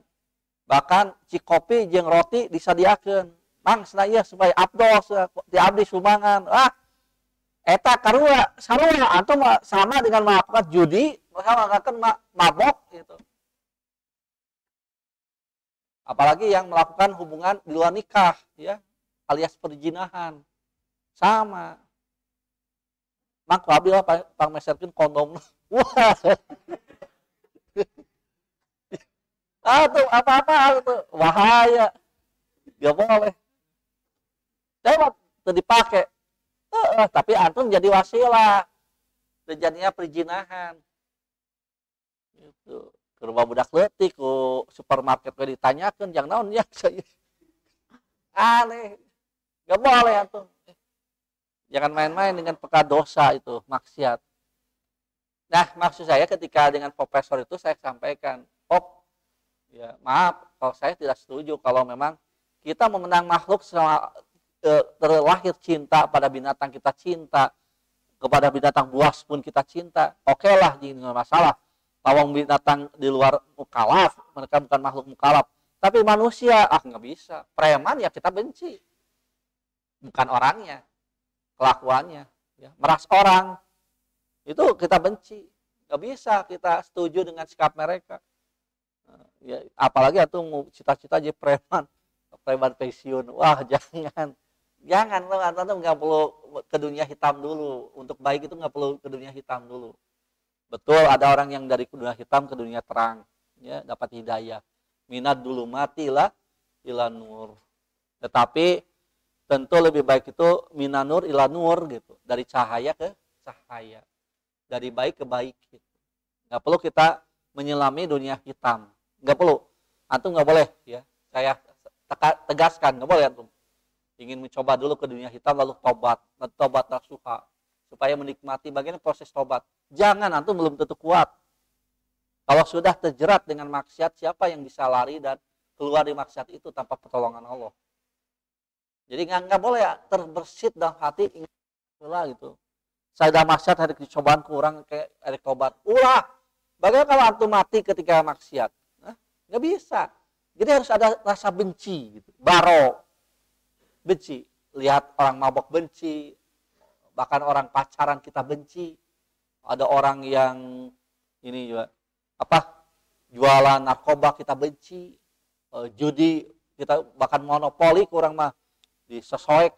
Bahkan cikopi jeung roti disediakan. Mangsna ieu supaya abdos di abdi sumbangan. Eta sarua antum sama dengan melakukan judi, melakukan mabok gitu. Apalagi yang melakukan hubungan di luar nikah ya, alias perzinahan. Sama. Mak abdi lah pangmeserkeun kondom. Wah. Tuh apa-apa tuh bahaya. Gak boleh. Coba tuh dipakai. Tapi antum jadi wasilah, terjadinya perzinahan. Itu ke rumah budak leutik, ku supermarket gue ditanyakan, jangan naon ya saya. Aneh, gak boleh antum. Jangan main-main dengan peka dosa itu, maksiat. Nah, maksud saya ketika dengan profesor itu saya sampaikan, ya maaf kalau saya tidak setuju kalau memang kita memenang makhluk sama terlahir cinta pada binatang kita cinta, kepada binatang buas pun kita cinta, oke lah, jangan masalah. Lawang binatang di luar mukalaf, mereka bukan makhluk mukalaf. Tapi manusia, nggak bisa. Preman ya kita benci, bukan orangnya, kelakuannya. Ya. Meras orang, itu kita benci. Nggak bisa kita setuju dengan sikap mereka. Ya, apalagi atau mau cita-cita jadi preman pensiun. Wah jangan. Jangan, antum nggak perlu ke dunia hitam dulu. Untuk baik itu nggak perlu ke dunia hitam dulu. Betul, ada orang yang dari dunia hitam ke dunia terang, ya, dapat hidayah. Minat dulu matilah ila nur. Tetapi tentu lebih baik itu minanur ila nur gitu, dari cahaya ke cahaya, dari baik ke baik. Gitu. Nggak perlu kita menyelami dunia hitam, nggak perlu. Antum nggak boleh, ya. Saya tegaskan, nggak boleh antum. Ingin mencoba dulu ke dunia hitam lalu tobat nasuha supaya menikmati bagaimana proses tobat. Jangan, antum belum tentu kuat. Kalau sudah terjerat dengan maksiat, siapa yang bisa lari dan keluar dari maksiat itu tanpa pertolongan Allah? Jadi nggak boleh ya, terbersit dalam hati ingin gitu. Saya dah maksiat hari dicobaan kurang kayak hari tobat. Bagaimana kalau antum mati ketika maksiat? Nggak bisa. Jadi harus ada rasa benci gitu. Baro, benci. Lihat orang mabok benci, bahkan orang pacaran kita benci. Ada orang yang ini juga jualan narkoba kita benci, judi kita bahkan monopoli kurang mah disesuai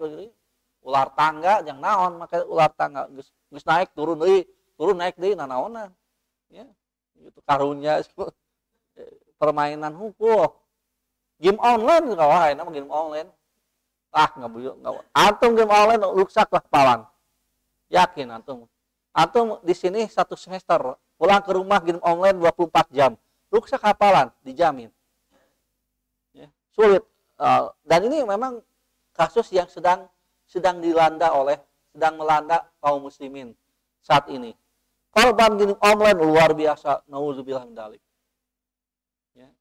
ular tangga yang naon maka ular tangga geus naik turun naik deui nanaonan ya itu karunya permainan hukum game online kawan nama game online nggak antum game online rusak lah palang yakin antum di sini 1 semester pulang ke rumah game online 24 jam rusak hafalan dijamin ya, sulit dan ini memang kasus yang sedang melanda kaum muslimin saat ini. Korban game online luar biasa, nauzubillah min dzalik. Ya.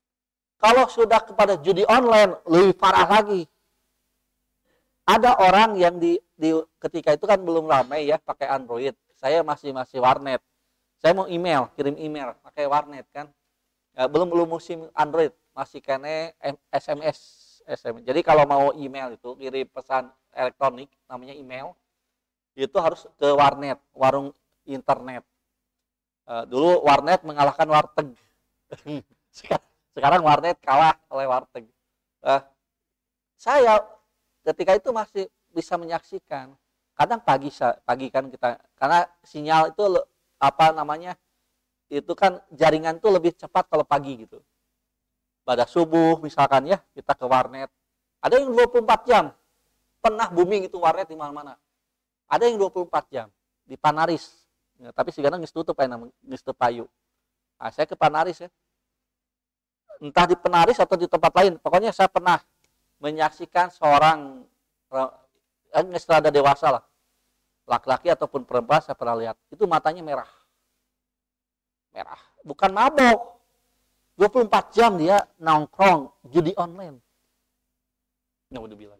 Kalau sudah kepada judi online lebih parah lagi. Ada orang yang di ketika itu kan belum ramai ya pakai Android. Saya masih warnet. Saya mau kirim email pakai warnet kan. Ya, belum musim Android, masih kene SMS. Jadi kalau mau email itu kirim pesan elektronik namanya email itu harus ke warnet, warung internet. Dulu warnet mengalahkan warteg. Sekarang warnet kalah oleh warteg. Saya ketika itu masih bisa menyaksikan. Kadang pagi kan kita karena sinyal itu itu kan jaringan itu lebih cepat kalau pagi gitu. Pada subuh misalkan ya kita ke warnet. Ada yang 24 jam. Pernah booming itu warnet di mana-mana. Ada yang 24 jam di Panaris. Ya, tapi sekarang geus tutup geus teu payu. Nah, saya ke Panaris ya. Entah di Panaris atau di tempat lain, pokoknya saya pernah menyaksikan seorang geus rada dewasa lah. Laki-laki ataupun perempuan saya pernah lihat. Itu matanya merah. Merah. Bukan mabok. 24 jam dia nongkrong judi online. Nggak mau dibilang.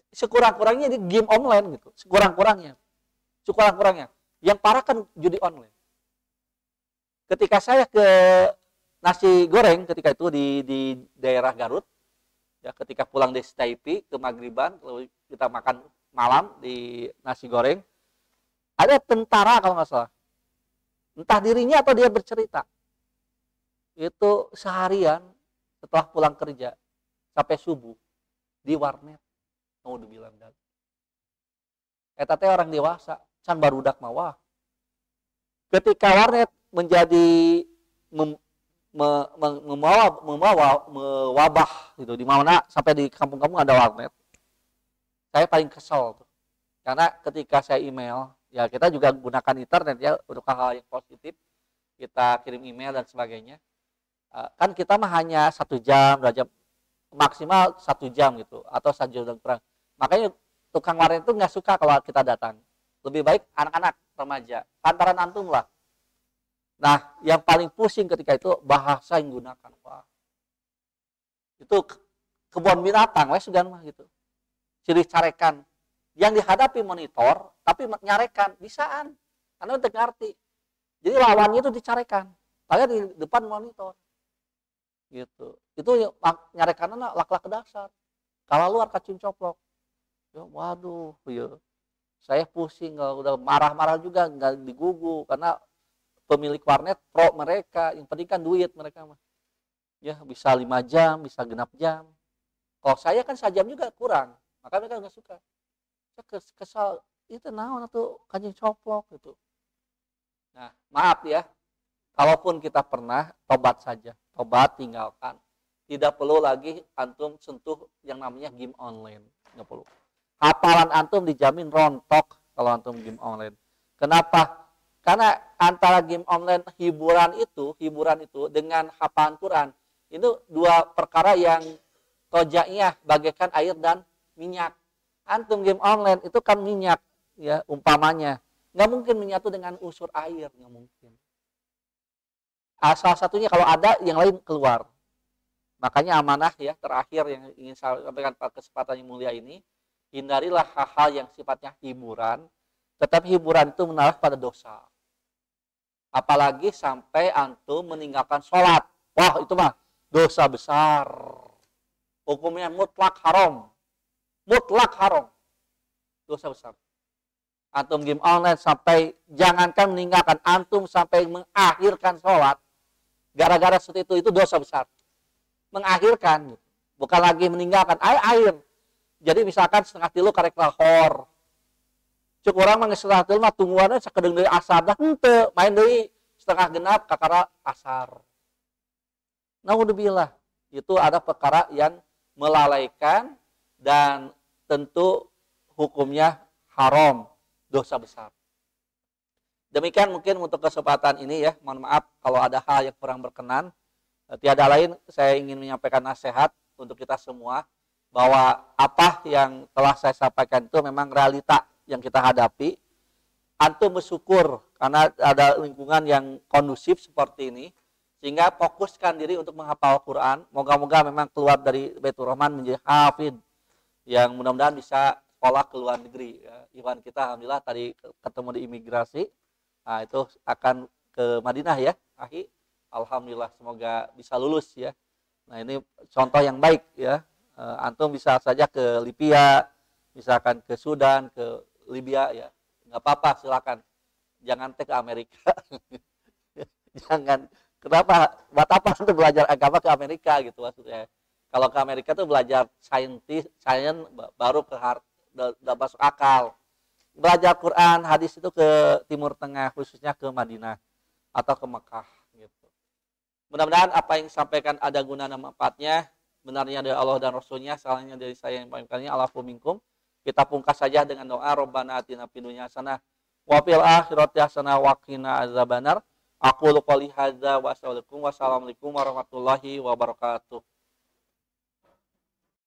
Sekurang-kurangnya di game online gitu. Sekurang-kurangnya. Yang parah kan judi online. Ketika saya ke nasi goreng ketika itu di daerah Garut, ya ketika pulang dari Taipei ke Maghriban, kalau kita makan malam di nasi goreng, ada tentara kalau nggak salah. Entah dirinya atau dia bercerita. Itu seharian setelah pulang kerja sampai subuh di warnet mau dibilang dan eta teh orang dewasa can barudak mawah ketika warnet menjadi mewabah gitu di mana sampai di kampung-kampung ada warnet saya paling kesel tuh karena ketika saya email ya kita juga gunakan internet ya untuk hal-hal yang positif kita kirim email dan sebagainya kan kita mah hanya 1 jam, 2 jam, maksimal 1 jam gitu, atau 1 jam dan kurang. Makanya tukang warnet itu nggak suka kalau kita datang. Lebih baik anak-anak, remaja, pantaran antum lah. Nah, yang paling pusing ketika itu bahasa yang digunakan. Wah, itu kebun binatang, sudah mah gitu. Ciri carekan. Yang dihadapi monitor, tapi nyarekan, bisaan. Karena untuk ngerti. Jadi lawannya itu dicarekan. Padahal di depan monitor. Gitu. Itu nyarekanana lak-lak dasar. Kalau luar kacung coplok. Ya, waduh, ya. Saya pusing kalau udah marah-marah juga nggak digugu karena pemilik warnet pro mereka, yang penting kan duit mereka mah. Ya, bisa 5 jam, bisa genap jam. Kalau saya kan 1 jam juga kurang, maka mereka nggak suka. Saya kesal, itu naon atuh kacung coplok gitu. Nah, maaf ya. Kalaupun kita pernah, tobat saja. Tobat, tinggalkan. Tidak perlu lagi antum sentuh yang namanya game online. Nggak perlu. Hafalan antum dijamin rontok kalau antum game online. Kenapa? Karena antara game online hiburan itu dengan hafalan Quran, itu 2 perkara yang tojaiyah bagaikan air dan minyak. Antum game online itu kan minyak, ya umpamanya. Nggak mungkin menyatu dengan unsur air, nggak mungkin. Salah satunya kalau ada yang lain keluar. Makanya amanah ya terakhir yang ingin saya sampaikan pada kesempatan yang mulia ini, hindarilah hal-hal yang sifatnya hiburan, tetapi hiburan itu mengarah pada dosa. Apalagi sampai antum meninggalkan sholat. Wah itu mah dosa besar. Hukumnya mutlak haram. Mutlak haram. Dosa besar. Antum game online sampai, jangankan meninggalkan, antum sampai mengakhirkan sholat. Gara-gara seperti itu dosa besar. Mengakhirkan. Bukan lagi meninggalkan, air. Jadi misalkan setengah tilu karek lahor. Cuk orang mah setengah tilu mah tungguannya sakedeng dari asar. Dah henteu, main dari setengah genap kakara asar. Naudzubillah. Itu ada perkara yang melalaikan dan tentu hukumnya haram, dosa besar. Demikian mungkin untuk kesempatan ini ya. Mohon maaf kalau ada hal yang kurang berkenan. Tiada lain saya ingin menyampaikan nasihat untuk kita semua bahwa apa yang telah saya sampaikan itu memang realita yang kita hadapi. Antum bersyukur karena ada lingkungan yang kondusif seperti ini, sehingga fokuskan diri untuk menghafal Quran. Moga-moga memang keluar dari Baitur Rahman menjadi hafid yang mudah-mudahan bisa sekolah ke luar negeri. Iwan kita alhamdulillah tadi ketemu di imigrasi. Nah, itu akan ke Madinah ya, Ahi. Alhamdulillah semoga bisa lulus ya. Nah, ini contoh yang baik ya. Antum bisa saja ke Libya, misalkan ke Sudan, ke Libya ya. Nggak apa-apa, silakan. Jangan ke Amerika. Jangan. Kenapa? Buat apa untuk belajar agama ke Amerika gitu maksudnya. Kalau ke Amerika tuh belajar science baru udah masuk akal. Belajar Quran, hadis itu ke Timur Tengah, khususnya ke Madinah atau ke Mekah gitu. Mudah-mudahan apa yang disampaikan ada guna dan manfaatnya, benarnya dari Allah dan Rasulnya, salahnya dari saya yang paling alafu minkum. Kita pungkas saja dengan doa Rabbana atina fid dunya hasanah wa fil akhirati hasanah wa qina azabannar. Aqulu qouli hadza wa assalamualaikum warahmatullahi wabarakatuh.